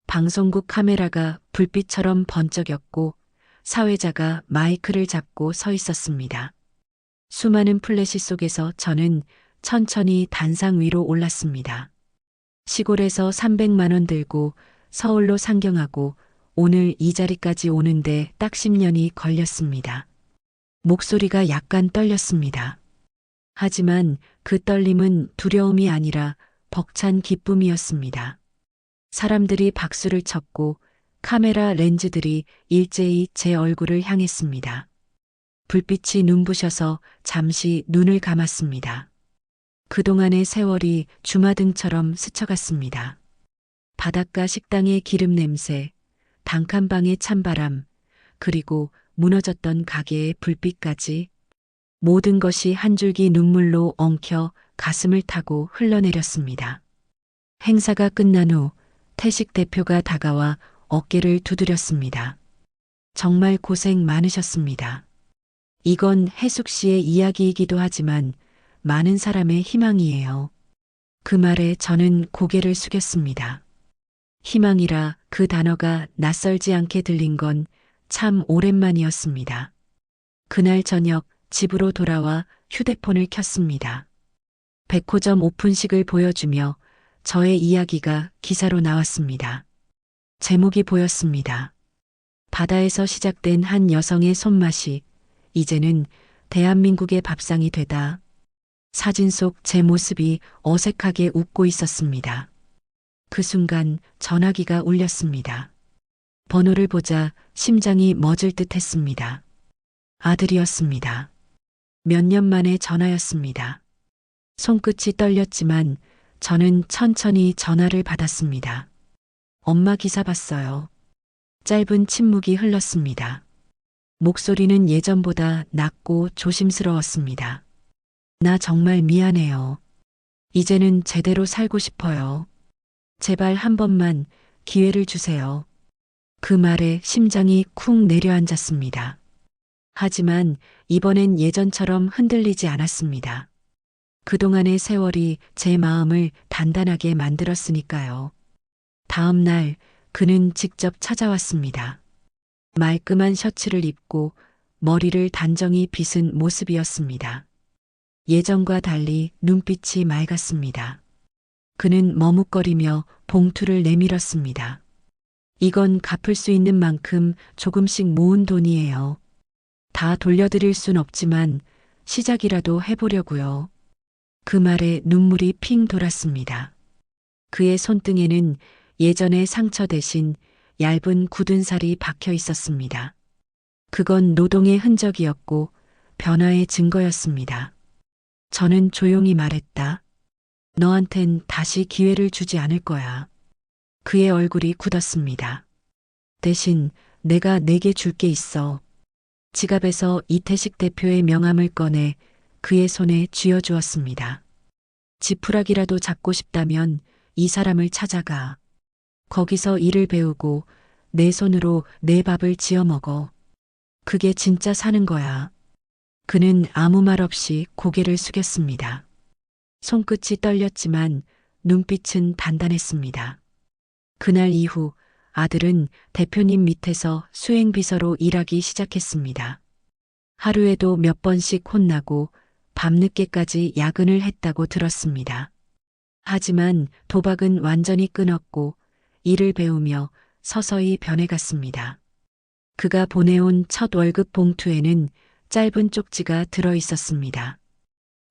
방송국 카메라가 불빛처럼 번쩍였고 사회자가 마이크를 잡고 서 있었습니다. 수많은 플래시 속에서 저는 천천히 단상 위로 올랐습니다. 시골에서 300만 원 들고 서울로 상경하고 오늘 이 자리까지 오는데 딱 10년이 걸렸습니다. 목소리가 약간 떨렸습니다. 하지만 그 떨림은 두려움이 아니라 벅찬 기쁨이었습니다. 사람들이 박수를 쳤고 카메라 렌즈들이 일제히 제 얼굴을 향했습니다. 불빛이 눈부셔서 잠시 눈을 감았습니다. 그동안의 세월이 주마등처럼 스쳐갔습니다. 바닷가 식당의 기름 냄새, 단칸방의 찬바람, 그리고 무너졌던 가게의 불빛까지 모든 것이 한 줄기 눈물로 엉켜 가슴을 타고 흘러내렸습니다. 행사가 끝난 후 태식 대표가 다가와 어깨를 두드렸습니다. 정말 고생 많으셨습니다. 이건 해숙 씨의 이야기이기도 하지만 많은 사람의 희망이에요. 그 말에 저는 고개를 숙였습니다. 희망이라 그 단어가 낯설지 않게 들린 건 참 오랜만이었습니다. 그날 저녁 집으로 돌아와 휴대폰을 켰습니다. 백호점 오픈식을 보여주며 저의 이야기가 기사로 나왔습니다. 제목이 보였습니다. 바다에서 시작된 한 여성의 손맛이 이제는 대한민국의 밥상이 되다. 사진 속 제 모습이 어색하게 웃고 있었습니다. 그 순간 전화기가 울렸습니다. 번호를 보자 심장이 멎을 듯 했습니다. 아들이었습니다. 몇 년 만에 전화였습니다. 손끝이 떨렸지만 저는 천천히 전화를 받았습니다. 엄마 기사 봤어요. 짧은 침묵이 흘렀습니다. 목소리는 예전보다 낮고 조심스러웠습니다. 나 정말 미안해요. 이제는 제대로 살고 싶어요. 제발 한 번만 기회를 주세요. 그 말에 심장이 쿵 내려앉았습니다. 하지만 이번엔 예전처럼 흔들리지 않았습니다. 그동안의 세월이 제 마음을 단단하게 만들었으니까요. 다음 날 그는 직접 찾아왔습니다. 말끔한 셔츠를 입고 머리를 단정히 빗은 모습이었습니다. 예전과 달리 눈빛이 맑았습니다. 그는 머뭇거리며 봉투를 내밀었습니다. 이건 갚을 수 있는 만큼 조금씩 모은 돈이에요. 다 돌려드릴 순 없지만 시작이라도 해보려고요. 그 말에 눈물이 핑 돌았습니다. 그의 손등에는 예전의 상처 대신 얇은 굳은 살이 박혀 있었습니다. 그건 노동의 흔적이었고 변화의 증거였습니다. 저는 조용히 말했다. 너한텐 다시 기회를 주지 않을 거야. 그의 얼굴이 굳었습니다. 대신 내가 내게 줄 게 있어. 지갑에서 이태식 대표의 명함을 꺼내 그의 손에 쥐어주었습니다. 지푸라기라도 잡고 싶다면 이 사람을 찾아가. 거기서 일을 배우고 내 손으로 내 밥을 지어 먹어. 그게 진짜 사는 거야. 그는 아무 말 없이 고개를 숙였습니다. 손끝이 떨렸지만 눈빛은 단단했습니다. 그날 이후 아들은 대표님 밑에서 수행비서로 일하기 시작했습니다. 하루에도 몇 번씩 혼나고 밤늦게까지 야근을 했다고 들었습니다. 하지만 도박은 완전히 끊었고 일을 배우며 서서히 변해갔습니다. 그가 보내온 첫 월급 봉투에는 짧은 쪽지가 들어 있었습니다.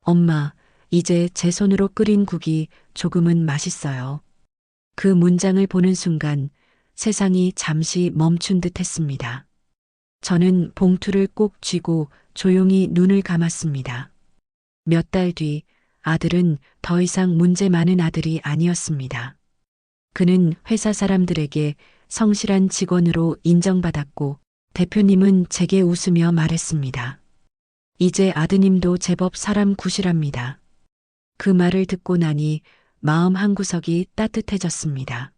엄마, 이제 제 손으로 끓인 국이 조금은 맛있어요. 그 문장을 보는 순간 세상이 잠시 멈춘 듯 했습니다. 저는 봉투를 꼭 쥐고 조용히 눈을 감았습니다. 몇 달 뒤 아들은 더 이상 문제 많은 아들이 아니었습니다. 그는 회사 사람들에게 성실한 직원으로 인정받았고 대표님은 제게 웃으며 말했습니다. 이제 아드님도 제법 사람 구실합니다. 그 말을 듣고 나니 마음 한구석이 따뜻해졌습니다.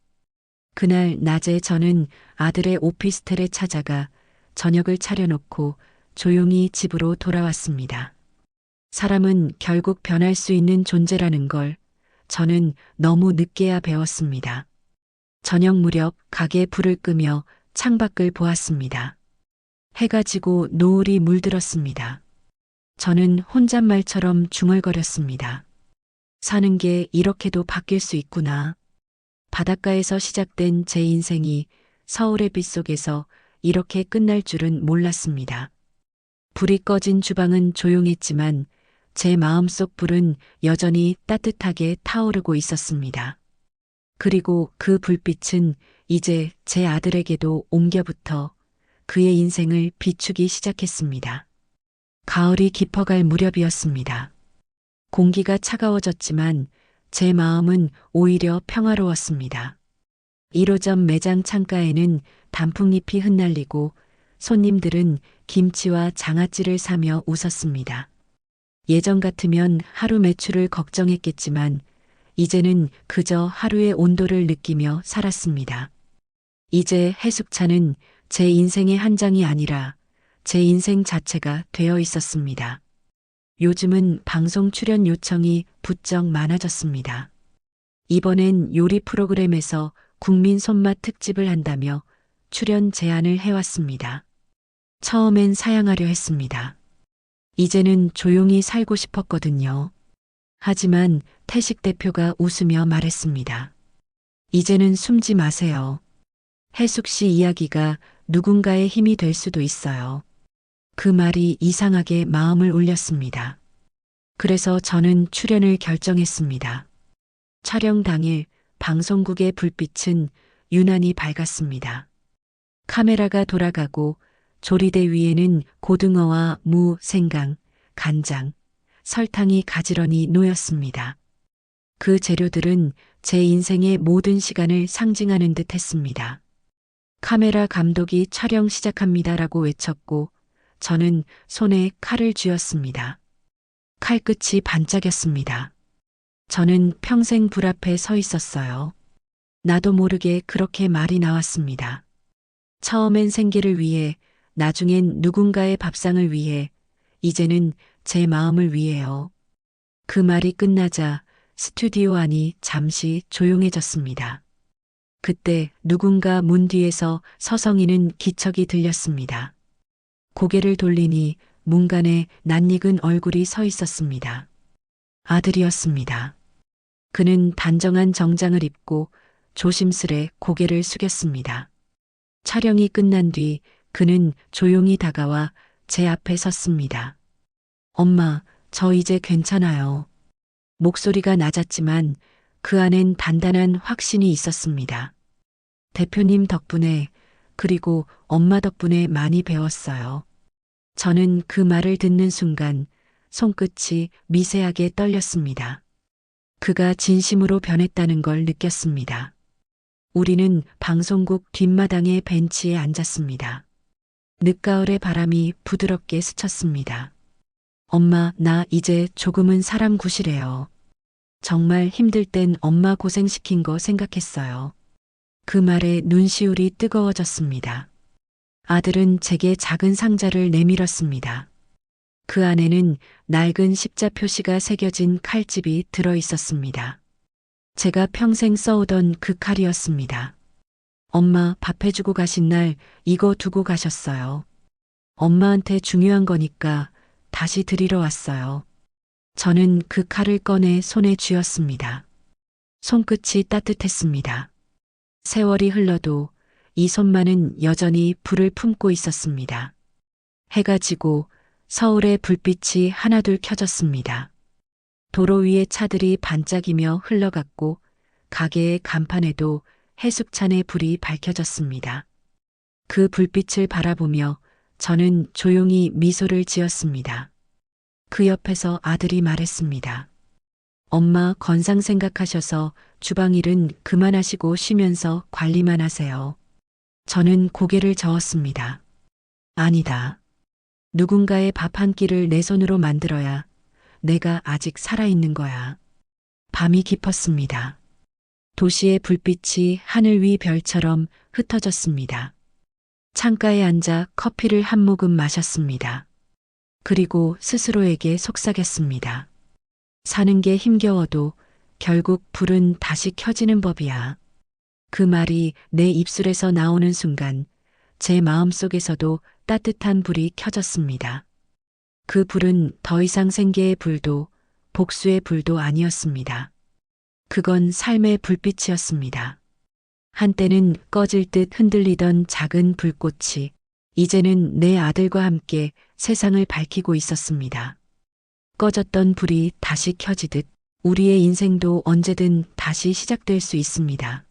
그날 낮에 저는 아들의 오피스텔에 찾아가 저녁을 차려놓고 조용히 집으로 돌아왔습니다. 사람은 결국 변할 수 있는 존재라는 걸 저는 너무 늦게야 배웠습니다. 저녁 무렵 가게 불을 끄며 창밖을 보았습니다. 해가 지고 노을이 물들었습니다. 저는 혼잣말처럼 중얼거렸습니다. 사는 게 이렇게도 바뀔 수 있구나. 바닷가에서 시작된 제 인생이 서울의 빛 속에서 이렇게 끝날 줄은 몰랐습니다. 불이 꺼진 주방은 조용했지만 제 마음속 불은 여전히 따뜻하게 타오르고 있었습니다. 그리고 그 불빛은 이제 제 아들에게도 옮겨붙어 그의 인생을 비추기 시작했습니다. 가을이 깊어갈 무렵이었습니다. 공기가 차가워졌지만 제 마음은 오히려 평화로웠습니다. 1호점 매장 창가에는 단풍잎이 흩날리고 손님들은 김치와 장아찌를 사며 웃었습니다. 예전 같으면 하루 매출을 걱정했겠지만 이제는 그저 하루의 온도를 느끼며 살았습니다. 이제 해숙차는 제 인생의 한 장이 아니라 제 인생 자체가 되어 있었습니다. 요즘은 방송 출연 요청이 부쩍 많아졌습니다. 이번엔 요리 프로그램에서 국민 손맛 특집을 한다며 출연 제안을 해왔습니다. 처음엔 사양하려 했습니다. 이제는 조용히 살고 싶었거든요. 하지만 태식 대표가 웃으며 말했습니다. 이제는 숨지 마세요. 해숙 씨 이야기가 누군가의 힘이 될 수도 있어요. 그 말이 이상하게 마음을 울렸습니다. 그래서 저는 출연을 결정했습니다. 촬영 당일 방송국의 불빛은 유난히 밝았습니다. 카메라가 돌아가고 조리대 위에는 고등어와 무, 생강, 간장, 설탕이 가지런히 놓였습니다. 그 재료들은 제 인생의 모든 시간을 상징하는 듯 했습니다. 카메라 감독이 촬영 시작합니다라고 외쳤고 저는 손에 칼을 쥐었습니다. 칼끝이 반짝였습니다. 저는 평생 불 앞에 서 있었어요. 나도 모르게 그렇게 말이 나왔습니다. 처음엔 생계를 위해, 나중엔 누군가의 밥상을 위해, 이제는 제 마음을 위해요. 그 말이 끝나자 스튜디오 안이 잠시 조용해졌습니다. 그때 누군가 문 뒤에서 서성이는 기척이 들렸습니다. 고개를 돌리니 문간에 낯익은 얼굴이 서 있었습니다. 아들이었습니다. 그는 단정한 정장을 입고 조심스레 고개를 숙였습니다. 촬영이 끝난 뒤 그는 조용히 다가와 제 앞에 섰습니다. 엄마, 저 이제 괜찮아요. 목소리가 낮았지만 그 안엔 단단한 확신이 있었습니다. 대표님 덕분에, 그리고 엄마 덕분에 많이 배웠어요. 저는 그 말을 듣는 순간 손끝이 미세하게 떨렸습니다. 그가 진심으로 변했다는 걸 느꼈습니다. 우리는 방송국 뒷마당의 벤치에 앉았습니다. 늦가을의 바람이 부드럽게 스쳤습니다. 엄마, 나 이제 조금은 사람 구실해요. 정말 힘들 땐 엄마 고생시킨 거 생각했어요. 그 말에 눈시울이 뜨거워졌습니다. 아들은 제게 작은 상자를 내밀었습니다. 그 안에는 낡은 십자 표시가 새겨진 칼집이 들어 있었습니다. 제가 평생 써오던 그 칼이었습니다. 엄마 밥 해주고 가신 날 이거 두고 가셨어요. 엄마한테 중요한 거니까 다시 드리러 왔어요. 저는 그 칼을 꺼내 손에 쥐었습니다. 손끝이 따뜻했습니다. 세월이 흘러도 이 손만은 여전히 불을 품고 있었습니다. 해가 지고 서울의 불빛이 하나둘 켜졌습니다. 도로 위의 차들이 반짝이며 흘러갔고 가게의 간판에도 해숙찬의 불이 밝혀졌습니다. 그 불빛을 바라보며 저는 조용히 미소를 지었습니다. 그 옆에서 아들이 말했습니다. 엄마 건강 생각하셔서 주방 일은 그만하시고 쉬면서 관리만 하세요. 저는 고개를 저었습니다. 아니다. 누군가의 밥 한 끼를 내 손으로 만들어야 내가 아직 살아있는 거야. 밤이 깊었습니다. 도시의 불빛이 하늘 위 별처럼 흩어졌습니다. 창가에 앉아 커피를 한 모금 마셨습니다. 그리고 스스로에게 속삭였습니다. 사는 게 힘겨워도 결국 불은 다시 켜지는 법이야. 그 말이 내 입술에서 나오는 순간 제 마음속에서도 따뜻한 불이 켜졌습니다. 그 불은 더 이상 생계의 불도 복수의 불도 아니었습니다. 그건 삶의 불빛이었습니다. 한때는 꺼질 듯 흔들리던 작은 불꽃이 이제는 내 아들과 함께 세상을 밝히고 있었습니다. 꺼졌던 불이 다시 켜지듯 우리의 인생도 언제든 다시 시작될 수 있습니다.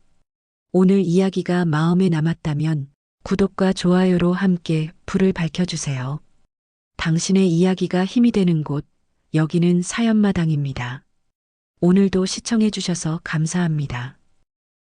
오늘 이야기가 마음에 남았다면 구독과 좋아요로 함께 불을 밝혀주세요. 당신의 이야기가 힘이 되는 곳, 여기는 사연마당입니다. 오늘도 시청해주셔서 감사합니다.